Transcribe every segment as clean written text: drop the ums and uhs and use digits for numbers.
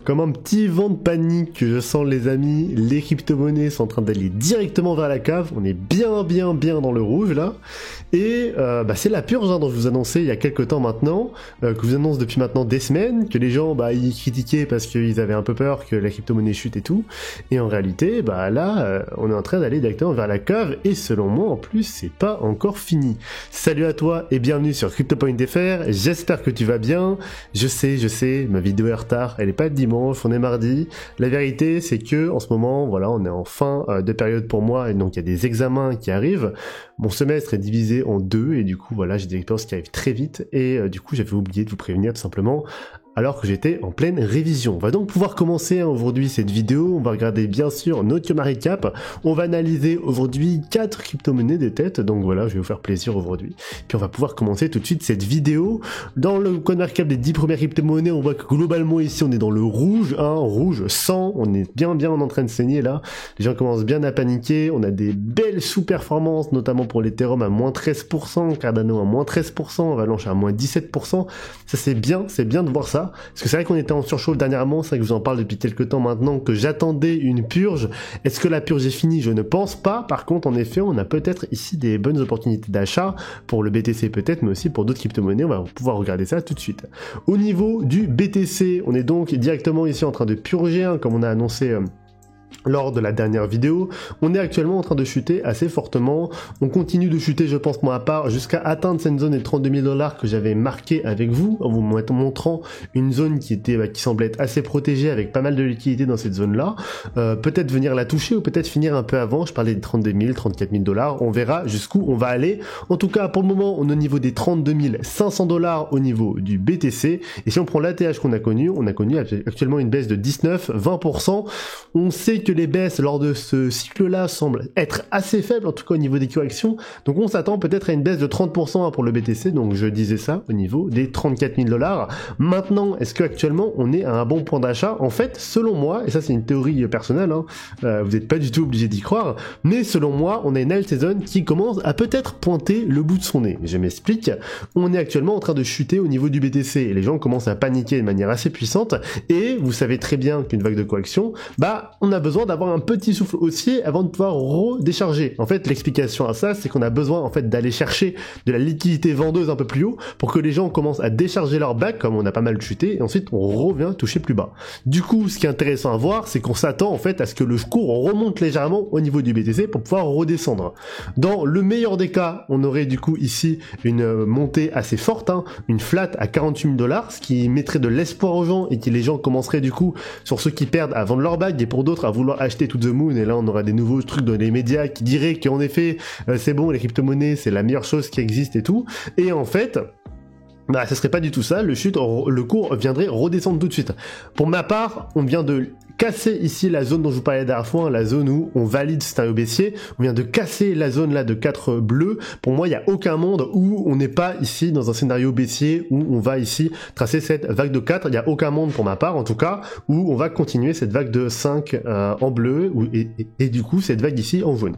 comme un petit vent de panique que je sens les amis, les crypto-monnaies sont en train d'aller directement vers la cave, on est bien dans le rouge là, et c'est la purge dont je vous annonçais il y a quelques temps maintenant, que je vous annonce depuis maintenant des semaines, que les gens ils critiquaient parce qu'ils avaient un peu peur que la crypto-monnaie chute et tout, et en réalité là on est en train d'aller directement vers la cave, et selon moi en plus c'est pas encore fini. Salut à toi et bienvenue sur CryptoPoint.fr, j'espère que tu vas bien. Je sais, ma vidéo est en retard, elle est pas de dimanche, on est mardi. La vérité c'est que en ce moment, voilà, on est en fin de période pour moi, et donc il y a des examens qui arrivent. Mon semestre est divisé en deux, et du coup voilà, j'ai des expériences qui arrivent très vite, et du coup j'avais oublié de vous prévenir tout simplement, alors que j'étais en pleine révision. On va donc pouvoir commencer aujourd'hui cette vidéo, on va regarder bien sûr notre recap, on va analyser aujourd'hui 4 crypto-monnaies de tête, donc voilà, je vais vous faire plaisir aujourd'hui. Puis on va pouvoir commencer tout de suite cette vidéo. Dans le recap des 10 premières crypto-monnaies, on voit que globalement ici on est dans le rouge, rouge 100, on est bien en train de saigner là, les gens commencent bien à paniquer, on a des belles sous-performances, notamment pour l'Ethereum à moins 13%, Cardano à moins 13%, Avalanche à moins 17%, ça c'est bien de voir ça. Parce que c'est vrai qu'on était en surchauffe dernièrement, c'est vrai que je vous en parle depuis quelques temps maintenant, que j'attendais une purge. Est-ce que la purge est finie? Je ne pense pas. Par contre, en effet, on a peut-être ici des bonnes opportunités d'achat, pour le BTC peut-être, mais aussi pour d'autres crypto-monnaies. On va pouvoir regarder ça tout de suite. Au niveau du BTC, on est donc directement ici en train de purger, comme on a annoncé lors de la dernière vidéo. On est actuellement en train de chuter assez fortement, on continue de chuter, je pense moi à part, jusqu'à atteindre cette zone des 32 000 $ que j'avais marqué avec vous, en vous montrant une zone qui semblait être assez protégée, avec pas mal de liquidité dans cette zone là, peut-être venir la toucher, ou peut-être finir un peu avant. Je parlais des 32 000, 34 000 $, on verra jusqu'où on va aller. En tout cas pour le moment on est au niveau des 32 500 $ au niveau du BTC, et si on prend l'ATH qu'on a connu, on a connu actuellement une baisse de 19-20%, on sait que les baisses lors de ce cycle-là semblent être assez faibles, en tout cas au niveau des corrections, donc on s'attend peut-être à une baisse de 30% pour le BTC, donc je disais ça au niveau des 34 000 $. Maintenant, est-ce qu'actuellement on est à un bon point d'achat? En fait, selon moi, et ça c'est une théorie personnelle, vous n'êtes pas du tout obligé d'y croire, mais selon moi, on a une alt season qui commence à peut-être pointer le bout de son nez. Je m'explique, on est actuellement en train de chuter au niveau du BTC, et les gens commencent à paniquer de manière assez puissante, et vous savez très bien qu'une vague de correction, on a besoin d'avoir un petit souffle haussier avant de pouvoir redécharger. En fait, l'explication à ça, c'est qu'on a besoin en fait d'aller chercher de la liquidité vendeuse un peu plus haut pour que les gens commencent à décharger leur bac, comme on a pas mal chuté, et ensuite on revient toucher plus bas. Du coup, ce qui est intéressant à voir, c'est qu'on s'attend en fait à ce que le cours remonte légèrement au niveau du BTC pour pouvoir redescendre. Dans le meilleur des cas, on aurait du coup ici une montée assez forte, une flat à 48 000 $, ce qui mettrait de l'espoir aux gens, et que les gens commenceraient du coup, sur ceux qui perdent, à vendre leur bac, et pour d'autres à vouloir acheter to the moon, et là on aura des nouveaux trucs dans les médias qui diraient qu'en effet c'est bon, les crypto-monnaies c'est la meilleure chose qui existe et tout, et en fait ça serait pas du tout ça, le cours viendrait redescendre tout de suite. Pour ma part, on vient de casser ici la zone dont je vous parlais la dernière fois, la zone où on valide scénario baissier, on vient de casser la zone là de 4 bleus. Pour moi, il n'y a aucun monde où on n'est pas ici dans un scénario baissier, où on va ici tracer cette vague de 4, il n'y a aucun monde pour ma part en tout cas, où on va continuer cette vague de 5 en bleu, et du coup cette vague ici en jaune.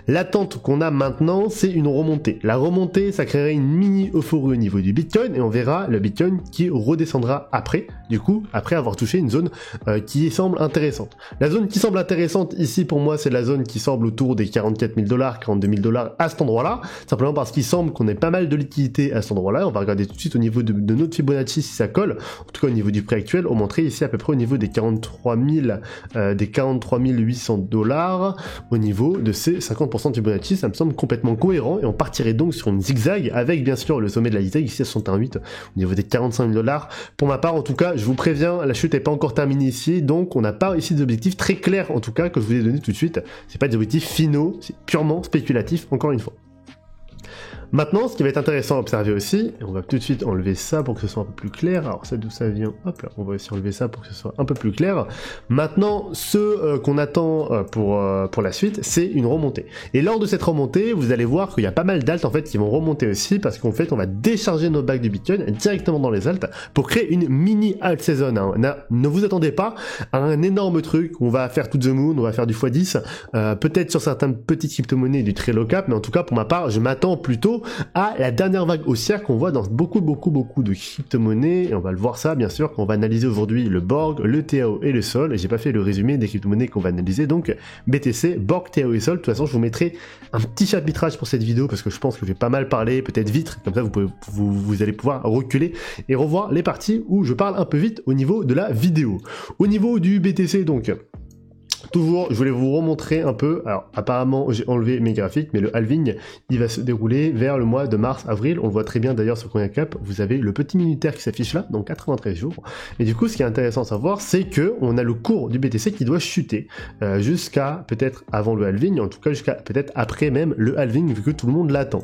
L'attente qu'on a maintenant, c'est une remontée. La remontée, ça créerait une mini euphorie au niveau du Bitcoin, et on verra le Bitcoin qui redescendra après, du coup, après avoir touché une zone qui semble intéressante. La zone qui semble intéressante ici pour moi, c'est la zone qui semble autour des 44 000 $, 42 000 $ à cet endroit-là, simplement parce qu'il semble qu'on ait pas mal de liquidité à cet endroit-là. On va regarder tout de suite au niveau de notre Fibonacci si ça colle, en tout cas au niveau du prix actuel, on montrait ici à peu près au niveau des 43 800 $, au niveau de ces 50% de Fibonacci, ça me semble complètement cohérent, et on partirait donc sur une zigzag, avec bien sûr le sommet de la zigzag ici à 61,8 au niveau des 45 000 $. Pour ma part en tout cas, je vous préviens, la chute n'est pas encore terminée ici, donc on n'a pas ici des objectifs très clairs en tout cas que je vous ai donné tout de suite. C'est pas des objectifs finaux, c'est purement spéculatif encore une fois. Maintenant, ce qui va être intéressant à observer aussi, et on va tout de suite enlever ça pour que ce soit un peu plus clair, alors ça d'où ça vient, hop là, on va aussi enlever ça pour que ce soit un peu plus clair. Maintenant, ce qu'on attend pour la suite, c'est une remontée. Et lors de cette remontée, vous allez voir qu'il y a pas mal d'alts en fait qui vont remonter aussi, parce qu'en fait on va décharger nos bacs du Bitcoin directement dans les alts pour créer une mini alt season. Ne vous attendez pas à un énorme truc, on va faire to the moon, on va faire du x10, peut-être sur certaines petites crypto-monnaies du très low cap, mais en tout cas pour ma part, je m'attends plutôt bientôt à la dernière vague haussière qu'on voit dans beaucoup de crypto-monnaies, et on va le voir ça bien sûr quand on va analyser aujourd'hui le Borg, le TAO et le Sol, et j'ai pas fait le résumé des crypto-monnaies qu'on va analyser, donc BTC, Borg, TAO et Sol. De toute façon je vous mettrai un petit chapitrage pour cette vidéo parce que je pense que je vais pas mal parler, peut-être vite, comme ça vous allez pouvoir reculer et revoir les parties où je parle un peu vite au niveau de la vidéo. Au niveau du BTC donc, toujours, je voulais vous remontrer un peu, alors apparemment j'ai enlevé mes graphiques, mais le halving, il va se dérouler vers le mois de mars-avril, on le voit très bien d'ailleurs sur CoinCap, vous avez le petit militaire qui s'affiche là, donc 93 jours, et du coup ce qui est intéressant à savoir, c'est que on a le cours du BTC qui doit chuter, jusqu'à peut-être avant le halving, en tout cas jusqu'à peut-être après même le halving, vu que tout le monde l'attend.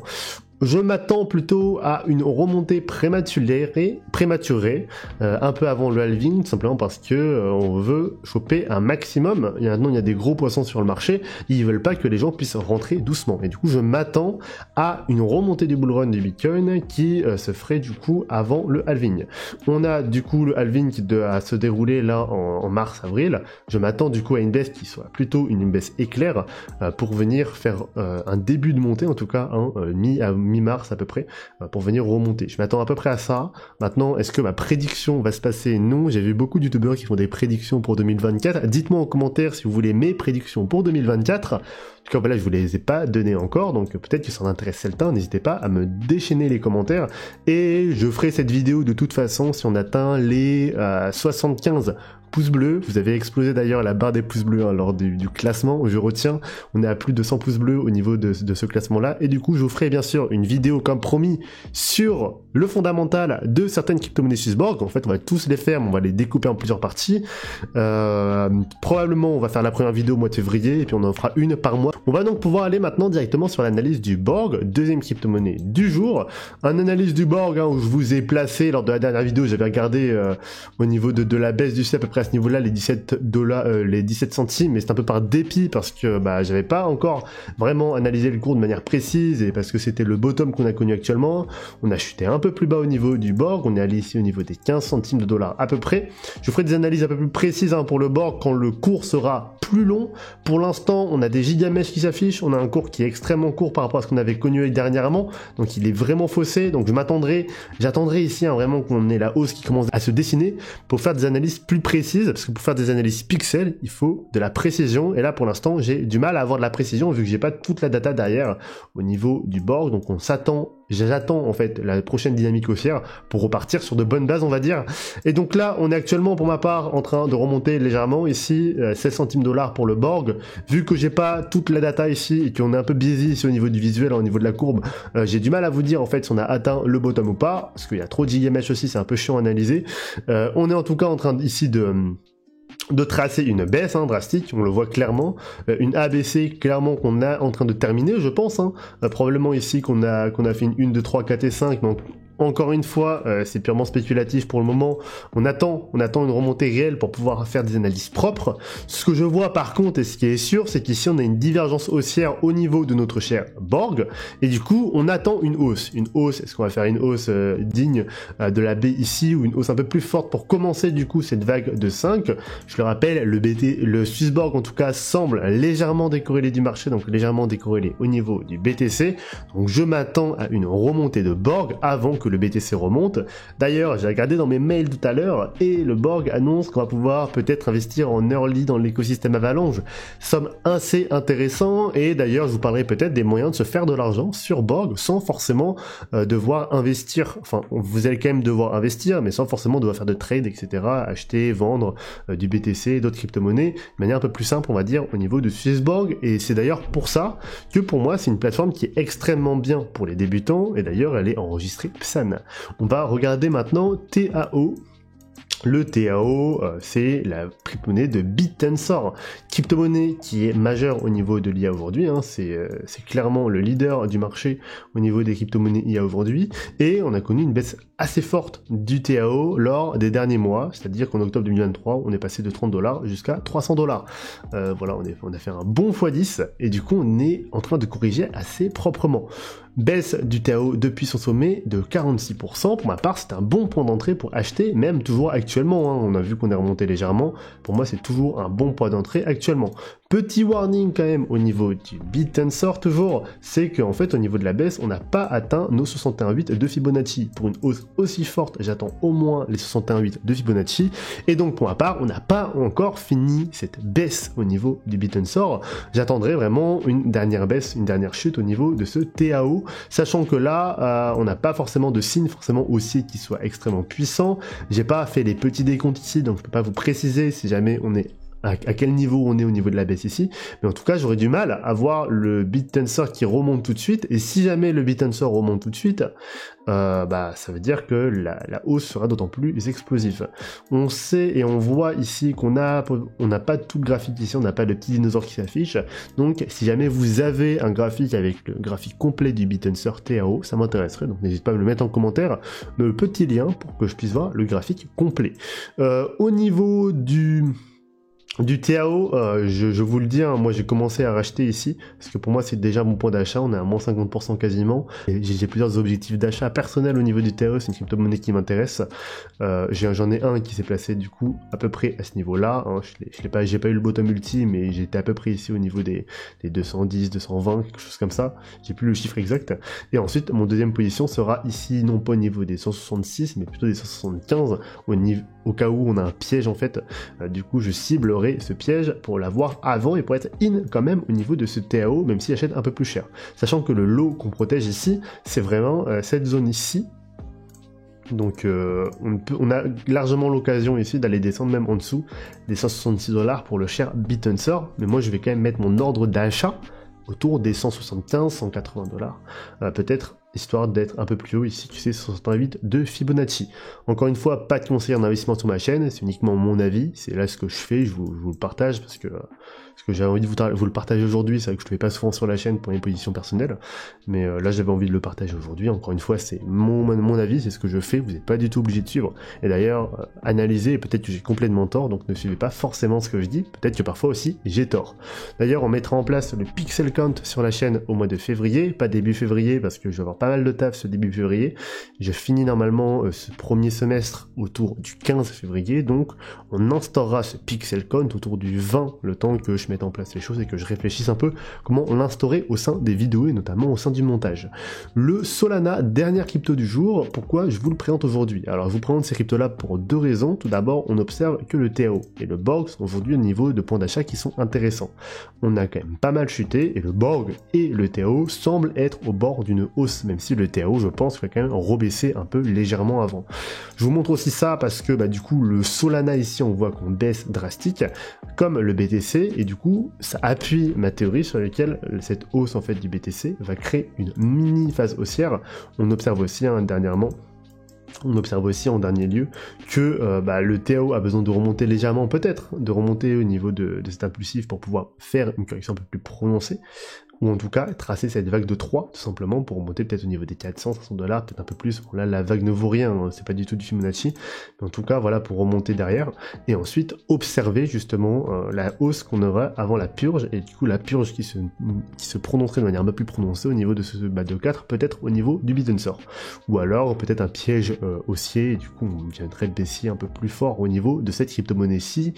Je m'attends plutôt à une remontée prématurée, un peu avant le halving, tout simplement parce que on veut choper un maximum. Maintenant, il y a des gros poissons sur le marché, ils veulent pas que les gens puissent rentrer doucement. Et du coup, je m'attends à une remontée du bullrun du Bitcoin qui se ferait du coup avant le halving. On a du coup le halving qui doit se dérouler là en mars-avril. Je m'attends du coup à une baisse qui soit plutôt une baisse éclair pour venir faire un début de montée, en tout cas mi-mars à peu près, pour venir remonter. Je m'attends à peu près à ça. Maintenant, est-ce que ma prédiction va se passer? Non, j'ai vu beaucoup de youtubeurs qui font des prédictions pour 2024. Dites-moi en commentaire si vous voulez mes prédictions pour 2024. En tout cas, voilà, je vous les ai pas données encore, donc peut-être que ça en intéresse certains. N'hésitez pas à me déchaîner les commentaires. Et je ferai cette vidéo de toute façon si on atteint les 75 pouces bleus. Vous avez explosé d'ailleurs la barre des pouces bleus lors du classement. Je retiens, on est à plus de 100 pouces bleus au niveau de ce classement-là. Et du coup, je vous ferai bien sûr une vidéo comme promis sur le fondamental de certaines crypto-monnaies Swissborg. En fait, on va tous les faire, mais on va les découper en plusieurs parties. Probablement, on va faire la première vidéo au mois de février et puis on en fera une par mois. On va donc pouvoir aller maintenant directement sur l'analyse du Borg, deuxième crypto-monnaie du jour. Un analyse du Borg où je vous ai placé lors de la dernière vidéo, j'avais regardé au niveau de la baisse du C à peu près à ce niveau-là, les $17, les 17 centimes, mais c'est un peu par dépit parce que j'avais pas encore vraiment analysé le cours de manière précise et parce que c'était le bottom qu'on a connu actuellement. On a chuté un peu plus bas au niveau du Borg, on est allé ici au niveau des 15 centimes de dollars à peu près. Je ferai des analyses un peu plus précises pour le Borg quand le cours sera plus long. Pour l'instant, on a des gigamèches qui s'affichent, on a un cours qui est extrêmement court par rapport à ce qu'on avait connu dernièrement, donc il est vraiment faussé, donc j'attendrai ici vraiment qu'on ait la hausse qui commence à se dessiner pour faire des analyses plus précises, parce que pour faire des analyses pixels, il faut de la précision, et là pour l'instant j'ai du mal à avoir de la précision vu que j'ai pas toute la data derrière au niveau du Borg, donc j'attends en fait la prochaine dynamique haussière pour repartir sur de bonnes bases on va dire. Et donc là on est actuellement pour ma part en train de remonter légèrement ici, 16 centimes de dollars pour le Borg, vu que j'ai pas toute la data ici et qu'on est un peu biaisé ici au niveau du visuel, au niveau de la courbe, j'ai du mal à vous dire en fait si on a atteint le bottom ou pas, parce qu'il y a trop de gigamesh aussi, c'est un peu chiant à analyser. On est en tout cas en train ici de tracer une baisse drastique, on le voit clairement, une ABC clairement qu'on a en train de terminer je pense, probablement ici qu'on a fait une 2, 3, 4 et 5, donc encore une fois, c'est purement spéculatif pour le moment. On attend une remontée réelle pour pouvoir faire des analyses propres. Ce que je vois par contre, et ce qui est sûr, c'est qu'ici on a une divergence haussière au niveau de notre cher Borg, et du coup on attend une hausse. Une hausse, est-ce qu'on va faire une hausse digne de la B ici, ou une hausse un peu plus forte pour commencer du coup cette vague de 5? Je le rappelle, le Swissborg en tout cas semble légèrement décorrélé du marché, donc légèrement décorrélé au niveau du BTC. Donc je m'attends à une remontée de Borg avant que le BTC remonte. D'ailleurs, j'ai regardé dans mes mails tout à l'heure et le Borg annonce qu'on va pouvoir peut-être investir en early dans l'écosystème Avalanche. Somme assez intéressant, et d'ailleurs je vous parlerai peut-être des moyens de se faire de l'argent sur Borg sans forcément devoir investir, enfin vous allez quand même devoir investir mais sans forcément devoir faire de trade, etc., acheter, vendre du BTC, d'autres crypto-monnaies de manière un peu plus simple on va dire au niveau de Swissborg. Et c'est d'ailleurs pour ça que pour moi c'est une plateforme qui est extrêmement bien pour les débutants, et d'ailleurs elle est enregistrée PSAN. On va regarder maintenant TAO. Le TAO, c'est la crypto-monnaie de Bittensor, crypto-monnaie qui est majeure au niveau de l'IA aujourd'hui, c'est clairement le leader du marché au niveau des crypto-monnaies IA aujourd'hui, et on a connu une baisse assez forte du TAO lors des derniers mois, c'est-à-dire qu'en octobre 2023, on est passé de 30 $ jusqu'à 300 $. Voilà, on a fait un bon x10, et du coup, on est en train de corriger assez proprement. Baisse du TAO depuis son sommet de 46%. Pour ma part, c'est un bon point d'entrée pour acheter, même toujours actuellement. On a vu qu'on est remonté légèrement. Pour moi, c'est toujours un bon point d'entrée actuellement. Petit warning quand même au niveau du Bit Tensor toujours, c'est qu'en fait au niveau de la baisse, on n'a pas atteint nos 61,8 de Fibonacci. Pour une hausse aussi forte, j'attends au moins les 61,8 de Fibonacci. Et donc pour ma part, on n'a pas encore fini cette baisse au niveau du Bit Tensor. J'attendrai vraiment une dernière baisse, une dernière chute au niveau de ce TAO, sachant que là, on n'a pas forcément de signe forcément haussier qui soit extrêmement puissant. J'ai pas fait les petits décomptes ici, donc je peux pas vous préciser si jamais on est à quel niveau on est au niveau de la baisse ici, mais en tout cas j'aurais du mal à voir le Bit Tensor qui remonte tout de suite, et si jamais le Bit Tensor remonte tout de suite, bah ça veut dire que la hausse sera d'autant plus explosive. On sait et on voit ici qu'on n'a pas tout le graphique ici, on n'a pas de petit dinosaure qui s'affiche, donc si jamais vous avez un graphique avec le graphique complet du Bit Tensor TAO, ça m'intéresserait, donc n'hésite pas à me le mettre en commentaire, le petit lien pour que je puisse voir le graphique complet. Au niveau du TAO, je vous le dis, hein, moi j'ai commencé à racheter ici, parce que pour moi c'est déjà mon point d'achat, on est à moins 50% quasiment, et j'ai plusieurs objectifs d'achat personnels au niveau du TAO, c'est une crypto-monnaie qui m'intéresse, j'en ai un qui s'est placé du coup à peu près à ce niveau-là, hein, j'ai pas eu le bottom multi, mais j'étais à peu près ici au niveau des 210, 220, quelque chose comme ça, j'ai plus le chiffre exact, et ensuite mon deuxième position sera ici, non pas au niveau des 166, mais plutôt des 175, au cas où on a un piège en fait, du coup je ciblerai ce piège pour l'avoir avant et pour être in quand même au niveau de ce TAO, même s'il achète un peu plus cher. Sachant que le lot qu'on protège ici, c'est vraiment cette zone ici. Donc on a largement l'occasion ici d'aller descendre même en dessous des 166 $ pour le cher Bit Tensor, mais moi je vais quand même mettre mon ordre d'achat autour des 175, 180 $, peut-être, histoire d'être un peu plus haut ici que ces 168 de Fibonacci. Encore une fois, pas de conseil en investissement sur ma chaîne, c'est uniquement mon avis, c'est là ce que je fais, je vous le partage parce que j'avais envie de vous le partager aujourd'hui, c'est vrai que je ne le fais pas souvent sur la chaîne pour mes positions personnelles, mais là j'avais envie de le partager aujourd'hui, encore une fois c'est mon avis, c'est ce que je fais, vous n'êtes pas du tout obligé de suivre, et d'ailleurs analysez, peut-être que j'ai complètement tort, donc ne suivez pas forcément ce que je dis, peut-être que parfois aussi j'ai tort. D'ailleurs on mettra en place le pixel count sur la chaîne au mois de février, pas début février parce que je vais avoir pas mal de taf ce début février, je finis normalement ce premier semestre autour du 15 février, donc on instaurera ce pixel count autour du 20, le temps que je mette en place les choses et que je réfléchisse un peu comment on l'instaurer au sein des vidéos et notamment au sein du montage. Le Solana, dernière crypto du jour, pourquoi je vous le présente aujourd'hui? Alors je vous présente ces cryptos là pour deux raisons. Tout d'abord, on observe que le TAO et le Borg sont aujourd'hui au niveau de points d'achat qui sont intéressants. On a quand même pas mal chuté et le Borg et le TAO semblent être au bord d'une hausse, même si le TAO je pense va quand même rebaisser un peu légèrement avant. Je vous montre aussi ça parce que du coup le Solana ici on voit qu'on baisse drastique comme le BTC et du coup ça appuie ma théorie sur laquelle cette hausse en fait du BTC va créer une mini phase haussière. On observe aussi dernièrement, on observe aussi en dernier lieu que le TAO a besoin de remonter légèrement, peut-être de remonter au niveau de cet impulsif pour pouvoir faire une correction un peu plus prononcée, ou en tout cas tracer cette vague de 3 tout simplement pour monter peut-être au niveau des 400, 500 $, peut-être un peu plus. Bon, là la vague ne vaut rien, hein, c'est pas du tout du Fibonacci, mais en tout cas voilà pour remonter derrière et ensuite observer justement la hausse qu'on aura avant la purge, et du coup la purge qui se prononcerait de manière un peu plus prononcée au niveau de ce de 4, peut-être au niveau du Bit Tensor, ou alors peut-être un piège haussier et du coup on viendrait baissier un peu plus fort au niveau de cette crypto-monnaie-ci.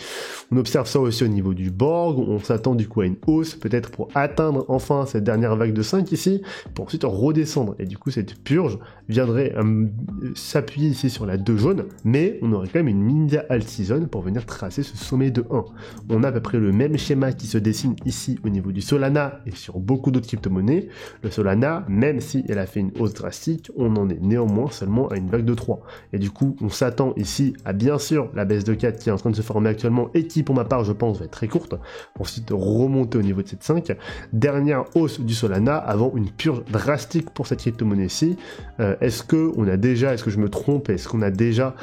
On observe ça aussi au niveau du Borg, on s'attend du coup à une hausse peut-être pour atteindre enfin cette dernière vague de 5 ici, pour ensuite redescendre, et du coup cette purge viendrait s'appuyer ici sur la 2 jaune, mais on aurait quand même une mini alt season pour venir tracer ce sommet de 1. On a à peu près le même schéma qui se dessine ici au niveau du Solana et sur beaucoup d'autres crypto-monnaies. Le Solana, même si elle a fait une hausse drastique, on en est néanmoins seulement à une vague de 3, et du coup on s'attend ici à bien sûr la baisse de 4 qui est en train de se former actuellement et qui pour ma part je pense va être très courte, pour ensuite remonter au niveau de cette 5. Dernière hausse du Solana avant une purge drastique pour cette crypto-monnaie-ci. Est-ce que je me trompe, est-ce qu'on a déjà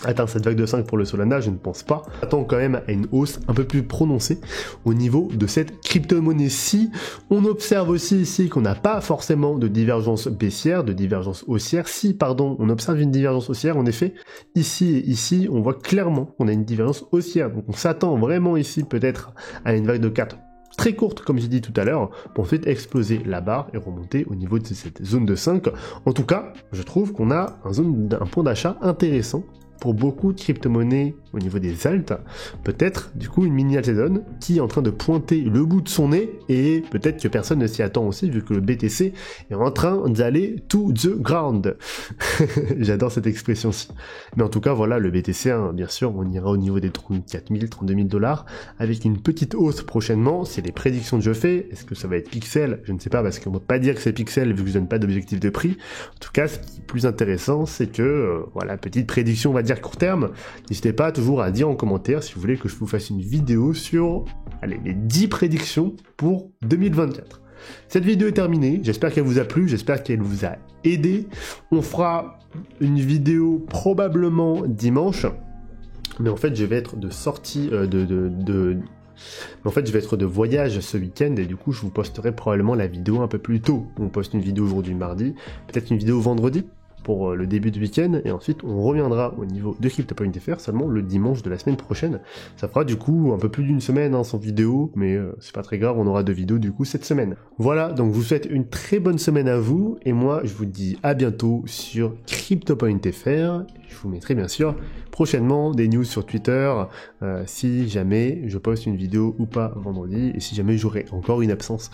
atteint cette vague de 5 pour le Solana? Je ne pense pas. On attend quand même à une hausse un peu plus prononcée au niveau de cette crypto-monnaie-ci. On observe aussi ici qu'on n'a pas forcément de divergence baissière, de divergence haussière. Si, pardon, on observe une divergence haussière, en effet, ici et ici, on voit clairement qu'on a une divergence haussière. Donc on s'attend vraiment ici peut-être à une vague de 4 très courte, comme j'ai dit tout à l'heure, pour ensuite exploser la barre et remonter au niveau de cette zone de 5. En tout cas, je trouve qu'on a un point d'achat intéressant pour beaucoup de crypto-monnaies au niveau des alts, peut-être du coup une mini altcoin qui est en train de pointer le bout de son nez et peut-être que personne ne s'y attend aussi vu que le BTC est en train d'aller to the ground. J'adore cette expression-ci. Mais en tout cas voilà, le BTC, hein, bien sûr, on ira au niveau des 34 000, 32 000 $ avec une petite hausse prochainement. C'est les prédictions que je fais. Est-ce que ça va être pixel? Je ne sais pas parce qu'on ne peut pas dire que c'est pixel vu que je donne pas d'objectif de prix. En tout cas, ce qui est plus intéressant, c'est que voilà, petite prédiction, on va dire court terme. N'hésitez pas toujours à dire en commentaire si vous voulez que je vous fasse une vidéo sur les 10 prédictions pour 2024. Cette vidéo est terminée, j'espère qu'elle vous a plu, j'espère qu'elle vous a aidé. On fera une vidéo probablement dimanche, mais en fait je vais être de sortie en fait je vais être de voyage ce week-end et du coup je vous posterai probablement la vidéo un peu plus tôt. On poste une vidéo aujourd'hui mardi, peut-être une vidéo vendredi pour le début du week-end, et ensuite on reviendra au niveau de Crypto.fr seulement le dimanche de la semaine prochaine. Ça fera du coup un peu plus d'une semaine sans vidéo, mais c'est pas très grave, on aura 2 vidéos du coup cette semaine. Voilà, donc je vous souhaite une très bonne semaine à vous, et moi je vous dis à bientôt sur Crypto.fr. Je vous mettrai bien sûr prochainement des news sur Twitter, si jamais je poste une vidéo ou pas vendredi, et si jamais j'aurai encore une absence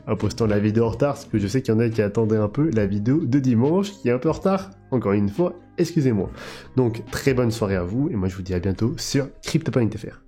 en postant la vidéo en retard, parce que je sais qu'il y en a qui attendaient un peu la vidéo de dimanche, qui est un peu en retard, encore une fois, excusez-moi. Donc très bonne soirée à vous, et moi je vous dis à bientôt sur Crypto.fr.